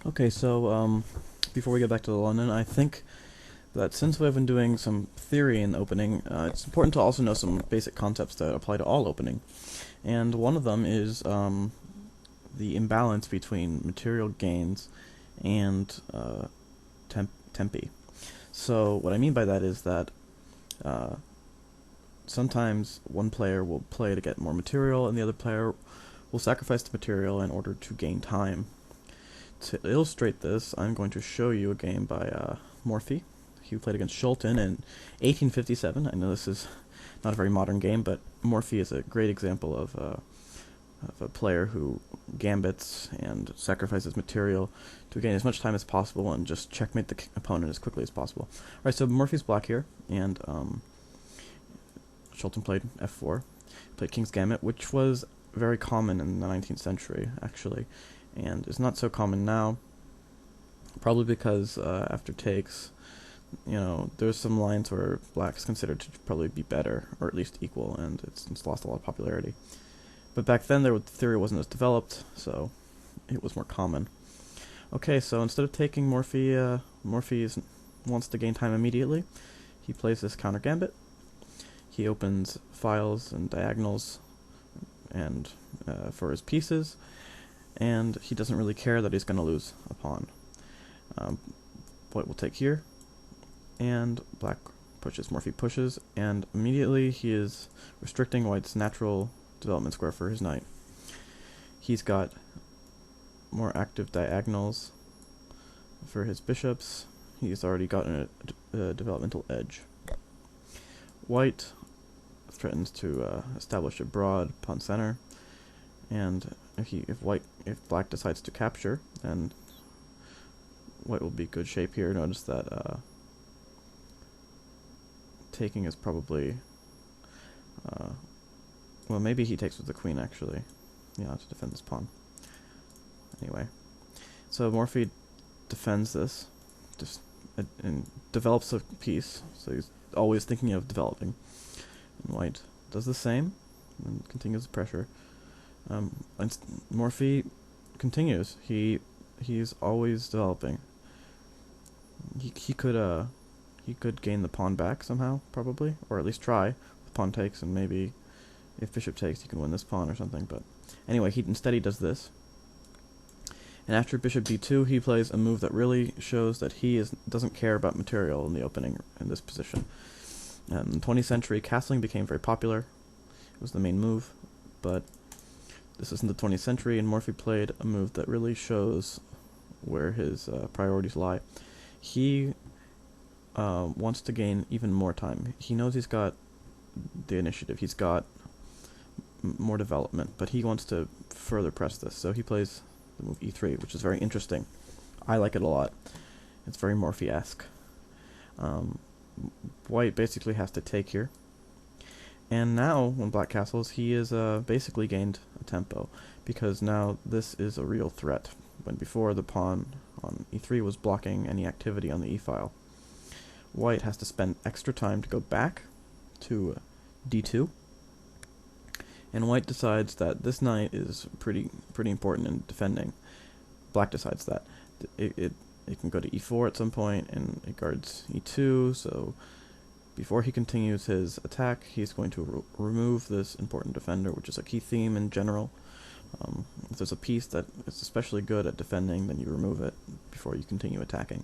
Okay, so before we get back to the London, I think that since we've been doing some theory in opening, it's important to also know some basic concepts that apply to all opening. And one of them is the imbalance between material gains and tempi. So what I mean by that is that uh, sometimes one player will play to get more material, and the other player will sacrifice the material in order to gain time. To illustrate this, I'm going to show you a game by Morphy. He played against Shulten in 1857. I know this is not a very modern game, but Morphy is a great example of a player who gambits and sacrifices material to gain as much time as possible and just checkmate the opponent as quickly as possible. Alright, so Morphy's black here, and Shulten played f4, played King's Gambit, which was very common in the 19th century, actually, and is not so common now, probably because after takes, there's some lines where black is considered to probably be better, or at least equal, and it's lost a lot of popularity. But back then, the theory wasn't as developed, so it was more common. Okay, so instead of taking Morphy wants to gain time immediately. He plays this counter gambit. He opens files and diagonals and for his pieces, and he doesn't really care that he's going to lose a pawn. White will take here, and black pushes. Morphy pushes, and immediately he is restricting white's natural development square for his knight. He's got more active diagonals for his bishops. He's already gotten a developmental edge. White threatens to establish a broad pawn center, and if black decides to capture, then white will be good shape here. Notice that taking is probably well, maybe he takes with the queen actually, to defend this pawn. Anyway, so Morphy defends this, and develops a piece. So he's always thinking of developing. And white does the same and continues the pressure. And Morphy continues. He's always developing. He could gain the pawn back somehow, probably, or at least try with pawn takes, and maybe if bishop takes, he can win this pawn or something. But anyway, instead he does this. And after bishop b2, he plays a move that really shows that he doesn't care about material in the opening in this position. In the 20th century, castling became very popular. It was the main move, but this isn't the 20th century, and Morphy played a move that really shows where his priorities lie. He wants to gain even more time. He knows he's got the initiative. He's got more development, but he wants to further press this. So he plays the move e3, which is very interesting. I like it a lot. It's very Morphy-esque. White basically has to take here. And now, when black castles, he is basically gained a tempo, because now this is a real threat, when before the pawn on e3 was blocking any activity on the e-file. White has to spend extra time to go back to d2, and white decides that this knight is pretty important in defending. Black decides that it can go to e4 at some point, and it guards e2, so before he continues his attack, he's going to remove this important defender, which is a key theme in general. If there's a piece that is especially good at defending, then you remove it before you continue attacking.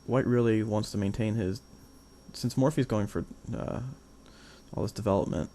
White really wants to maintain his... Since Morphy's going for all this development,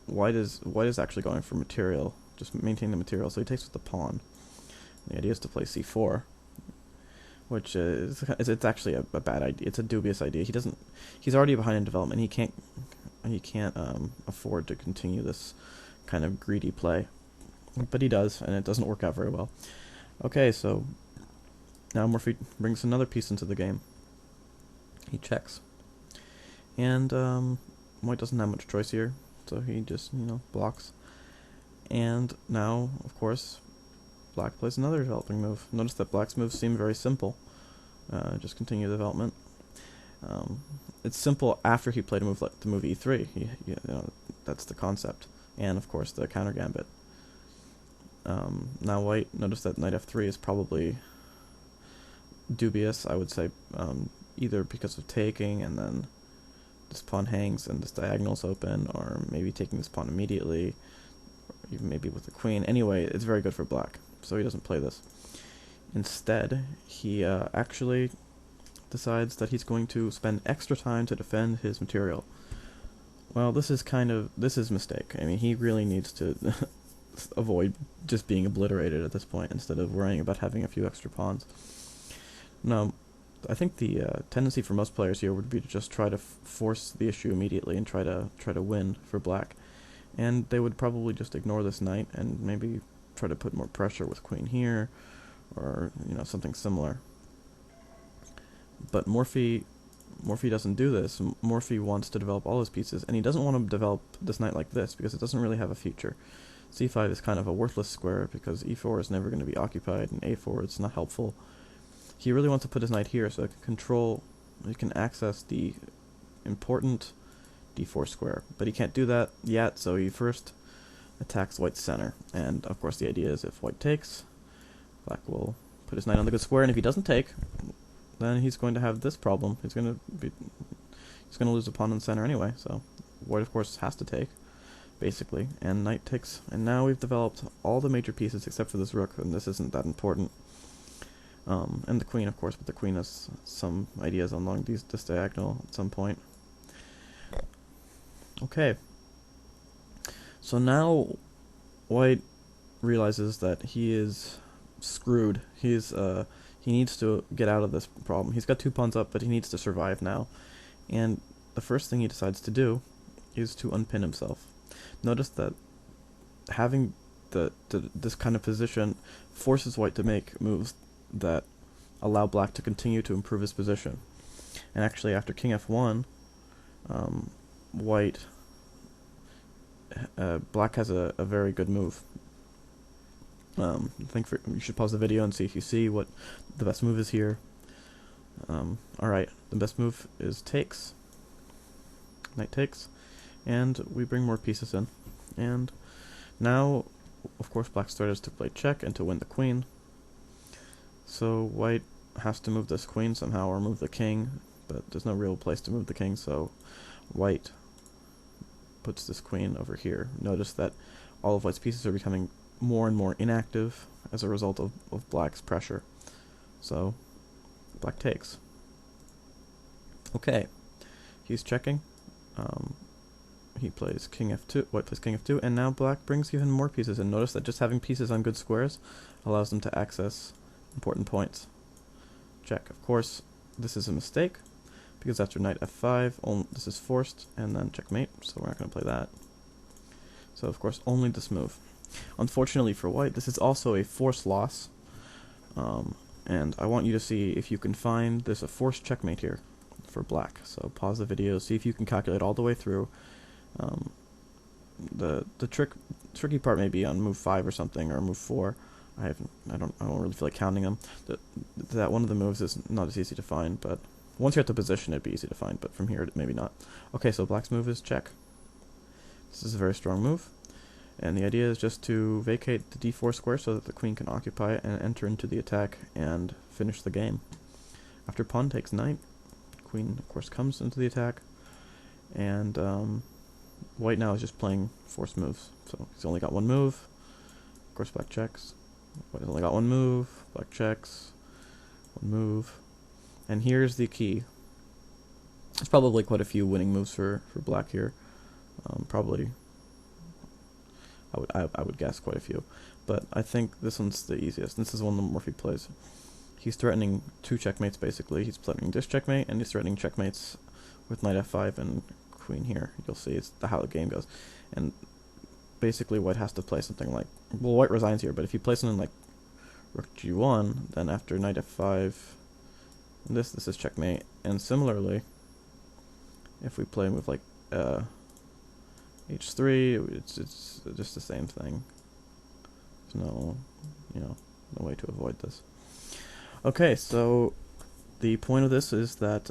White is actually going for material, just maintain the material, so he takes with the pawn. The idea is to play c4, which it's actually a bad idea. It's a dubious idea. He's already behind in development. He can't afford to continue this kind of greedy play, but he does, and it doesn't work out very well. Okay, so now Morphy brings another piece into the game. He checks, and white doesn't have much choice here, so he just blocks. And now, of course, black plays another developing move. Notice that black's moves seem very simple. Just continue development. It's simple after he played a move like the move e3. That's the concept. And of course the counter gambit. Now white, notice that knight f3 is probably dubious, I would say, either because of taking and then this pawn hangs and this diagonal's open, or maybe taking this pawn immediately, or even maybe with the queen. Anyway, it's very good for black, so he doesn't play this. Instead, he actually decides that he's going to spend extra time to defend his material. Well, this is a mistake. I mean, he really needs to avoid just being obliterated at this point instead of worrying about having a few extra pawns. Now, I think the tendency for most players here would be to just try to force the issue immediately and try to win for black, and they would probably just ignore this knight and maybe try to put more pressure with queen here, or something similar. But Morphy doesn't do this. Morphy wants to develop all his pieces, and he doesn't want to develop this knight like this because it doesn't really have a future. c5 is kind of a worthless square because e4 is never going to be occupied, and a4 is not helpful. He really wants to put his knight here so he can access the important d4 square. But he can't do that yet, so he first attacks white's center. And of course the idea is if white takes, black will put his knight on the good square, and if he doesn't take, then he's going to have this problem. He's going to lose a pawn in the center anyway, so white of course has to take, basically, and knight takes, and now we've developed all the major pieces except for this rook, and this isn't that important. And the queen, of course, but the queen has some ideas along this diagonal at some point. Okay. So now white realizes that he is screwed. He needs to get out of this problem. He's got 2 pawns up, but he needs to survive now. And the first thing he decides to do is to unpin himself. Notice that having this kind of position forces white to make moves that allow black to continue to improve his position. And actually, after king f1, black has a very good move. I think you should pause the video and see if you see what the best move is here. Alright, the best move is takes. Knight takes. And we bring more pieces in. And now, of course, black started to play check and to win the queen. So white has to move this queen somehow, or move the king, but there's no real place to move the king, so white puts this queen over here. Notice that all of white's pieces are becoming more and more inactive as a result of black's pressure. So black takes. Okay, he's checking. He plays king f2, white plays king f2, and now black brings even more pieces, and notice that just having pieces on good squares allows them to access important points. Check. Of course, this is a mistake, because after knight f5, this is forced, and then checkmate, so we're not going to play that. So, of course, only this move. Unfortunately for white, this is also a forced loss, and I want you to see if you can find there's a forced checkmate here for black. So pause the video, see if you can calculate all the way through. The tricky part may be on move 5 or something, or move 4. I don't really feel like counting them. That one of the moves is not as easy to find, but once you're at the position, it'd be easy to find. But from here, maybe not. Okay, so black's move is check. This is a very strong move, and the idea is just to vacate the d4 square so that the queen can occupy it and enter into the attack and finish the game. After pawn takes knight, queen of course comes into the attack, and white now is just playing forced moves. So he's only got one move. Of course, black checks. White has only got one move. Black checks. One move. And here's the key. There's probably quite a few winning moves for black here. Probably, I would guess quite a few. But I think this one's the easiest. This is one that Morphy plays. He's threatening 2 checkmates, basically. He's threatening this checkmate, and he's threatening checkmates with knight f5 and queen here. You'll see it's how the game goes. And basically white has to play something like, well, white resigns here, but if you play something like rook g1, then after knight f5, this is checkmate. And similarly, if we play a move like h3, it's just the same thing. There's no way to avoid this. Okay, so the point of this is that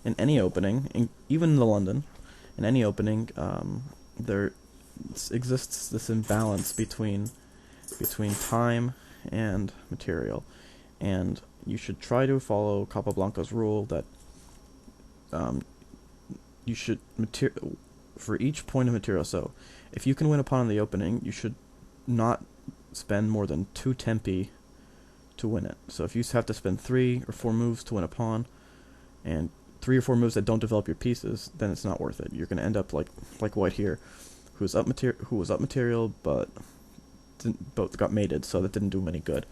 in any opening, even in the London, in any opening, there exists this imbalance between between time and material, and you should try to follow Capablanca's rule that you should for each point of material. So, if you can win a pawn in the opening, you should not spend more than 2 tempi to win it. So if you have to spend 3 or 4 moves to win a pawn, and 3 or 4 moves that don't develop your pieces, then it's not worth it. You're going to end up like white here, who was up material, but got mated, so that didn't do him any good.